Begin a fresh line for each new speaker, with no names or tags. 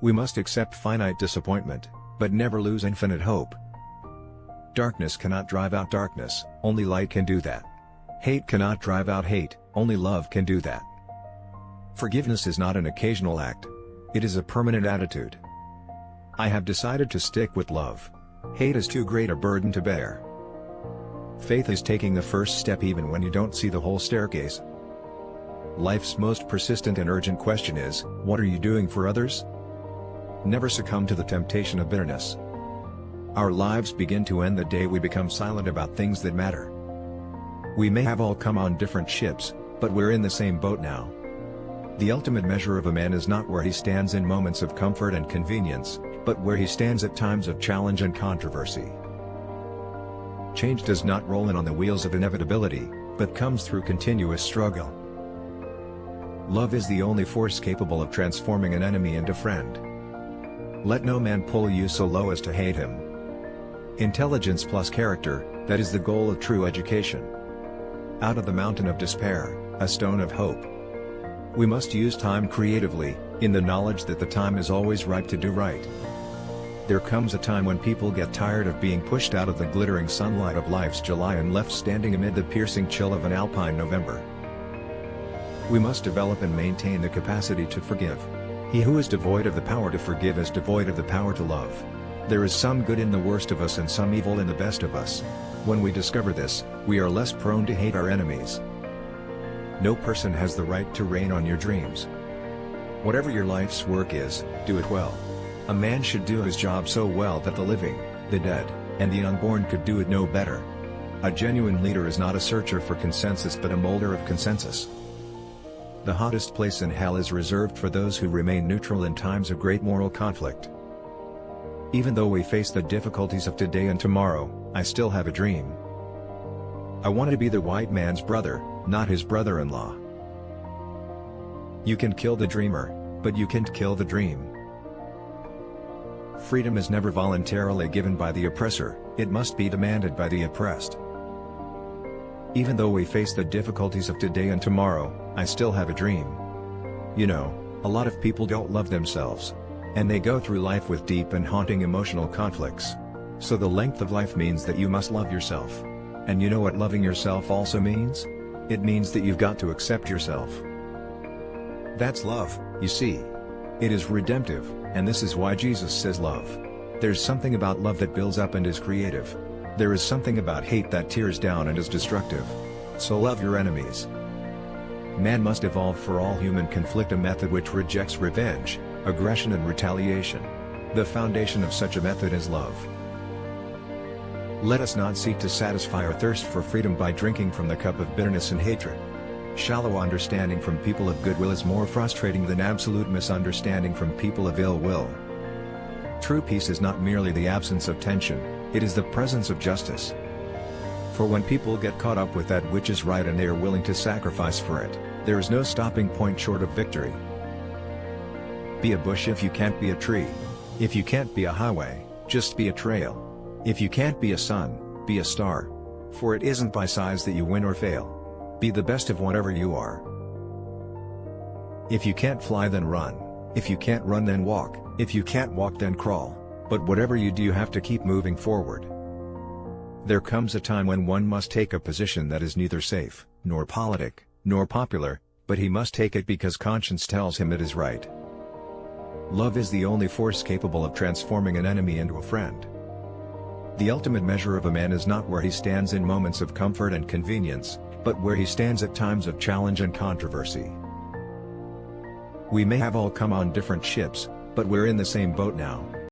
We must accept finite disappointment, but never lose infinite hope. Darkness cannot drive out darkness, only light can do that. Hate cannot drive out hate, only love can do that. Forgiveness is not an occasional act. It is a permanent attitude. I have decided to stick with love. Hate is too great a burden to bear. Faith is taking the first step even when you don't see the whole staircase. Life's most persistent and urgent question is, what are you doing for others? Never succumb to the temptation of bitterness. Our lives begin to end the day we become silent about things that matter. We may have all come on different ships, but we're in the same boat now. The ultimate measure of a man is not where he stands in moments of comfort and convenience, but where he stands at times of challenge and controversy. Change does not roll in on the wheels of inevitability, but comes through continuous struggle. Love is the only force capable of transforming an enemy into friend. Let no man pull you so low as to hate him. Intelligence plus character, that is the goal of true education. Out of the mountain of despair, a stone of hope. We must use time creatively, in the knowledge that the time is always ripe to do right. There comes a time when people get tired of being pushed out of the glittering sunlight of life's July and left standing amid the piercing chill of an alpine November. We must develop and maintain the capacity to forgive. He who is devoid of the power to forgive is devoid of the power to love. There is some good in the worst of us and some evil in the best of us. When we discover this, we are less prone to hate our enemies. No person has the right to reign on your dreams. Whatever your life's work is, do it well. A man should do his job so well that the living, the dead, and the unborn could do it no better. A genuine leader is not a searcher for consensus but a molder of consensus. The hottest place in hell is reserved for those who remain neutral in times of great moral conflict. Even though we face the difficulties of today and tomorrow, I still have a dream. I want to be the white man's brother, not his brother-in-law. You can kill the dreamer, but you can't kill the dream. Freedom is never voluntarily given by the oppressor, it must be demanded by the oppressed. Even though we face the difficulties of today and tomorrow, I still have a dream. You know, a lot of people don't love themselves. And they go through life with deep and haunting emotional conflicts. So the length of life means that you must love yourself. And you know what loving yourself also means? It means that you've got to accept yourself. That's love, you see. It is redemptive, and this is why Jesus says love. There's something about love that builds up and is creative. There is something about hate that tears down and is destructive. So love your enemies. Man must evolve for all human conflict a method which rejects revenge, aggression and retaliation. The foundation of such a method is love. Let us not seek to satisfy our thirst for freedom by drinking from the cup of bitterness and hatred. Shallow understanding from people of goodwill is more frustrating than absolute misunderstanding from people of ill will. True peace is not merely the absence of tension, it is the presence of justice. For when people get caught up with that which is right and they are willing to sacrifice for it, there is no stopping point short of victory. Be a bush if you can't be a tree. If you can't be a highway, just be a trail. If you can't be a sun, be a star. For it isn't by size that you win or fail. Be the best of whatever you are. If you can't fly then run. If you can't run then walk. If you can't walk then crawl. But whatever you do you have to keep moving forward. There comes a time when one must take a position that is neither safe, nor politic, nor popular, but he must take it because conscience tells him it is right. Love is the only force capable of transforming an enemy into a friend. The ultimate measure of a man is not where he stands in moments of comfort and convenience, but where he stands at times of challenge and controversy. We may have all come on different ships, but we're in the same boat now.